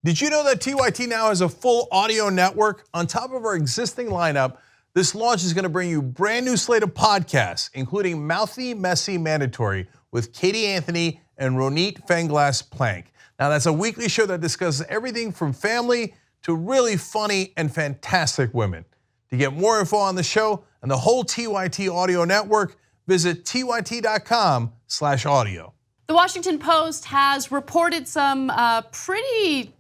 Did you know that TYT now has a full audio network? On top of our existing lineup, this launch is going to bring you a brand new slate of podcasts, including Mouthy Messy Mandatory with Katie Anthony and Ronit Fanglass-Plank. Now that's a weekly show that discusses everything from family to really funny and fantastic women. To get more info on the show and the whole TYT audio network, visit tyt.com/audio. The Washington Post has reported some pretty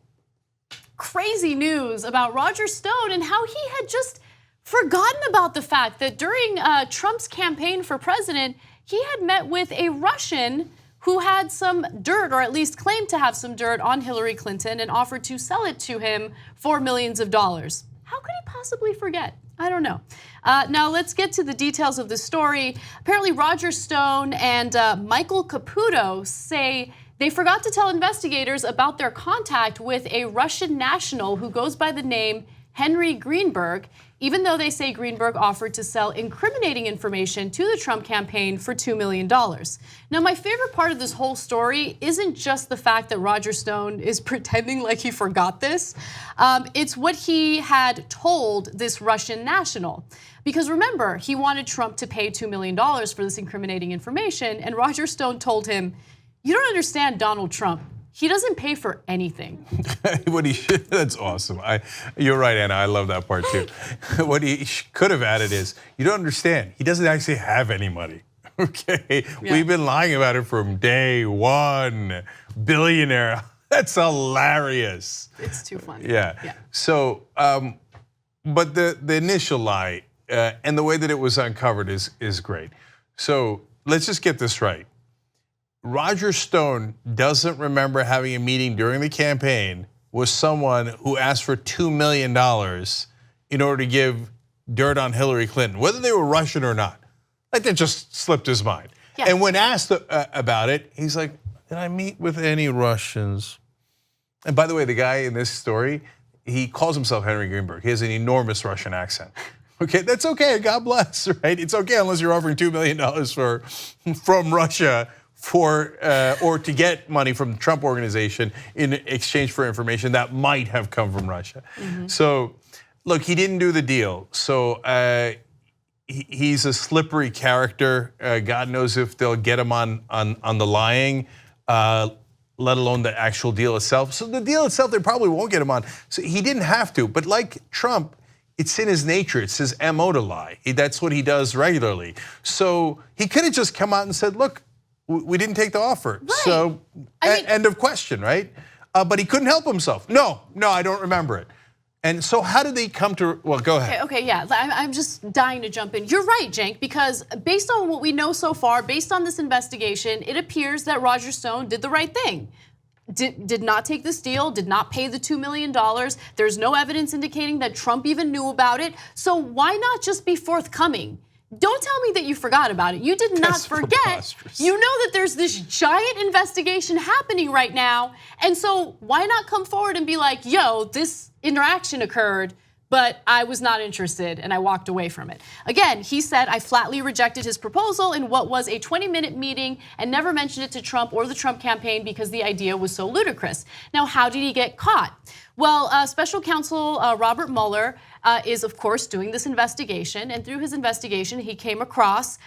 crazy news about Roger Stone and how he had just forgotten about the fact that during Trump's campaign for president, he had met with a Russian who had some dirt, or at least claimed to have some dirt on Hillary Clinton and offered to sell it to him for millions of dollars. How could he possibly forget? I don't know. Now let's get to the details of the story. Apparently Roger Stone and Michael Caputo say they forgot to tell investigators about their contact with a Russian national who goes by the name Henry Greenberg, even though they say Greenberg offered to sell incriminating information to the Trump campaign for $2 million. Now, my favorite part of this whole story isn't just the fact that Roger Stone is pretending like he forgot this. It's what he had told this Russian national. Because remember, he wanted Trump to pay $2 million for this incriminating information, and Roger Stone told him, "You don't understand Donald Trump. He doesn't pay for anything." What he should, that's awesome. You're right, Anna, I love that part too. What he could have added is, you don't understand, he doesn't actually have any money, okay? Yeah. We've been lying about it from day one. Billionaire, that's hilarious. It's too funny. Yeah. So, but the initial lie and the way that it was uncovered is great. So let's just get this right. Roger Stone doesn't remember having a meeting during the campaign with someone who asked for $2 million in order to give dirt on Hillary Clinton, whether they were Russian or not. Like that just slipped his mind. Yeah. And when asked about it, he's like, "Did I meet with any Russians?" And by the way, the guy in this story, he calls himself Henry Greenberg. He has an enormous Russian accent. Okay, that's okay, God bless, right? It's okay unless you're offering $2 million from Russia or to get money from the Trump organization in exchange for information that might have come from Russia. So, look, he didn't do the deal. So he's a slippery character. God knows if they'll get him on the lying, let alone the actual deal itself. So the deal itself, they probably won't get him on. So he didn't have to, but like Trump, it's in his nature, it's his MO to lie. That's what he does regularly. So he could have just come out and said, "Look, we didn't take the offer." Right. So end of question, right? But he couldn't help himself. No, I don't remember it. And so how did they come to, well, go ahead. Okay, yeah, I'm just dying to jump in. You're right, Cenk, because based on what we know so far, based on this investigation, it appears that Roger Stone did the right thing. Did not take this deal, did not pay the $2 million. There's no evidence indicating that Trump even knew about it. So why not just be forthcoming? Don't tell me that you forgot about it. You did not forget. You know that there's this giant investigation happening right now. And so why not come forward and be like, "Yo, this interaction occurred, but I was not interested and I walked away from it." Again, he said, "I flatly rejected his proposal in what was a 20-minute meeting and never mentioned it to Trump or the Trump campaign because the idea was so ludicrous." Now, how did he get caught? Well, special counsel Robert Mueller is, of course, doing this investigation. And through his investigation, he came across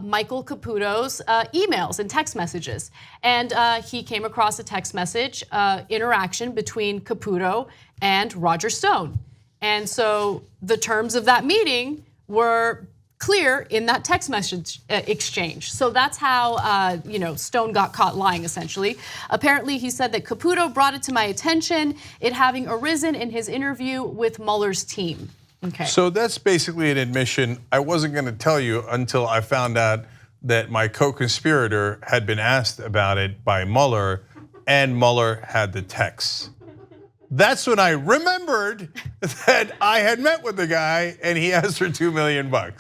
Michael Caputo's emails and text messages. And he came across a text message interaction between Caputo and Roger Stone. And so the terms of that meeting were clear in that text message exchange. So that's how Stone got caught lying, essentially. Apparently, he said that Caputo brought it to my attention, it having arisen in his interview with Mueller's team. Okay. So that's basically an admission. I wasn't going to tell you until I found out that my co-conspirator had been asked about it by Mueller, and Mueller had the texts. That's when I remembered that I had met with the guy and he asked for $2 million. Well,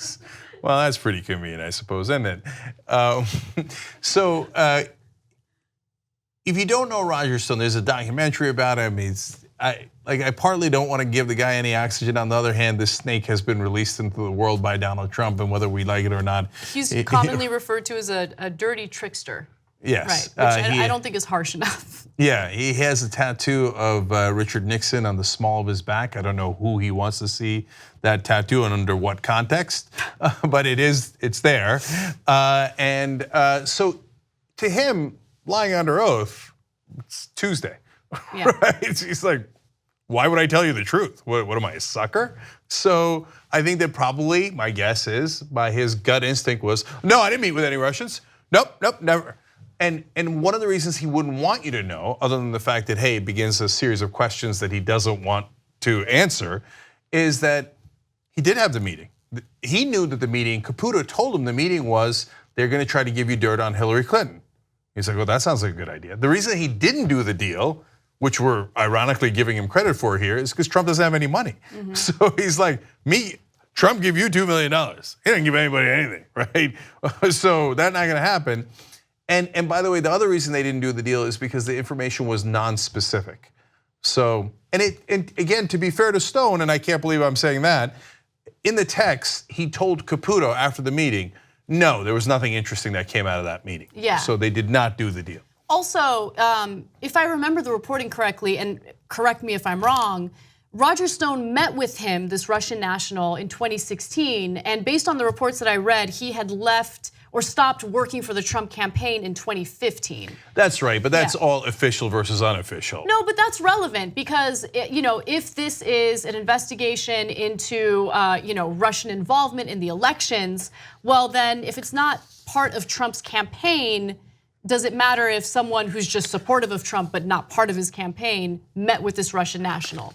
that's pretty convenient, I suppose, isn't it? If you don't know Roger Stone, there's a documentary about him. I partly don't want to give the guy any oxygen. On the other hand, this snake has been released into the world by Donald Trump, and whether we like it or not. He's commonly referred to as a dirty trickster. Yes. Right, which I don't think is harsh enough. Yeah, he has a tattoo of Richard Nixon on the small of his back. I don't know who he wants to see that tattoo and under what context, but it's there. So to him, lying under oath, it's Tuesday, Yeah. right? He's like, why would I tell you the truth? What am I, a sucker? So I think that probably, my guess is, by his gut instinct was, no, I didn't meet with any Russians. Nope, never. And one of the reasons he wouldn't want you to know, other than the fact that, hey, it begins a series of questions that he doesn't want to answer, is that he did have the meeting. He knew that the meeting, Caputo told him the meeting was, they're gonna try to give you dirt on Hillary Clinton. He's like, well, that sounds like a good idea. The reason he didn't do the deal, which we're ironically giving him credit for here, is because Trump doesn't have any money. So he's like, Trump give you $2 million. He didn't give anybody anything, right? So that's not gonna happen. And by the way, the other reason they didn't do the deal is because the information was non-specific. So, and again, to be fair to Stone, and I can't believe I'm saying that, in the text, he told Caputo after the meeting, no, there was nothing interesting that came out of that meeting. Yeah. So they did not do the deal. Also, if I remember the reporting correctly, and correct me if I'm wrong, Roger Stone met with him, this Russian national, in 2016, and based on the reports that I read, he had left or stopped working for the Trump campaign in 2015. That's right, but that's all official versus unofficial. No, but that's relevant because if this is an investigation into Russian involvement in the elections, well then if it's not part of Trump's campaign, does it matter if someone who's just supportive of Trump but not part of his campaign met with this Russian national?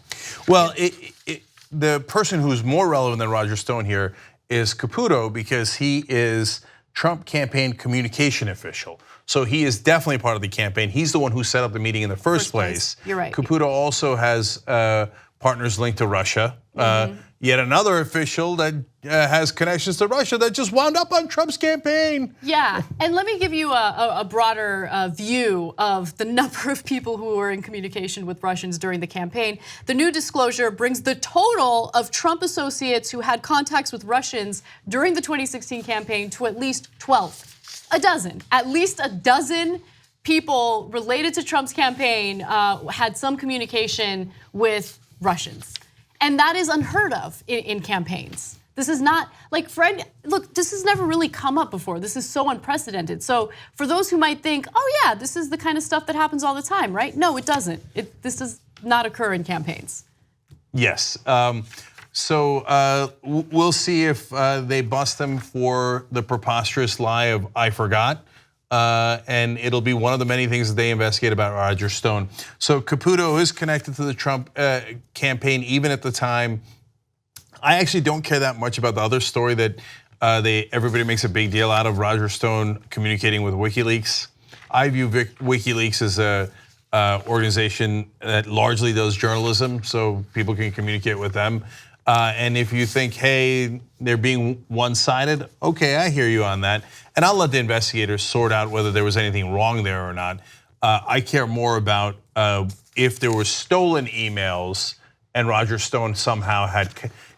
Well, the person who's more relevant than Roger Stone here is Caputo because he is Trump campaign communication official. So he is definitely part of the campaign. He's the one who set up the meeting in the first place. You're right. Caputo also has partners linked to Russia. Yet another official that has connections to Russia that just wound up on Trump's campaign. Yeah, and let me give you a broader view of the number of people who were in communication with Russians during the campaign. The new disclosure brings the total of Trump associates who had contacts with Russians during the 2016 campaign to at least 12. At least a dozen people related to Trump's campaign had some communication with Russians. And that is unheard of in campaigns. This is not, like Fred, look, this has never really come up before. This is so unprecedented. So for those who might think, oh yeah, this is the kind of stuff that happens all the time, right? No, it doesn't. This does not occur in campaigns. Yes, so we'll see if they bust them for the preposterous lie of I forgot. And it'll be one of the many things that they investigate about Roger Stone. So Caputo is connected to the Trump campaign even at the time. I actually don't care that much about the other story that everybody makes a big deal out of, Roger Stone communicating with WikiLeaks. I view WikiLeaks as a organization that largely does journalism, so people can communicate with them. And if you think, hey, they're being one-sided, okay, I hear you on that. And I'll let the investigators sort out whether there was anything wrong there or not. I care more about if there were stolen emails and Roger Stone somehow had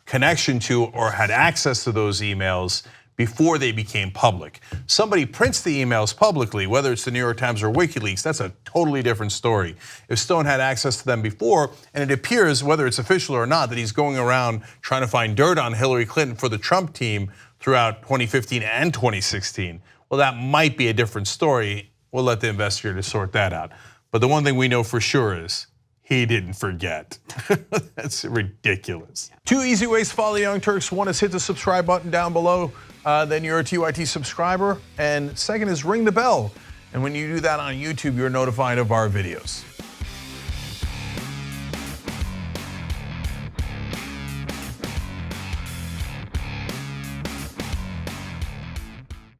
connection to or had access to those emails before they became public. Somebody prints the emails publicly, whether it's the New York Times or WikiLeaks, that's a totally different story. If Stone had access to them before, and it appears, whether it's official or not, that he's going around trying to find dirt on Hillary Clinton for the Trump team throughout 2015 and 2016, well, that might be a different story. We'll let the investigators sort that out. But the one thing we know for sure is he didn't forget. That's ridiculous. Two easy ways to follow the Young Turks. One is hit the subscribe button down below. Then you're a TYT subscriber. And second is ring the bell. And when you do that on YouTube, you're notified of our videos.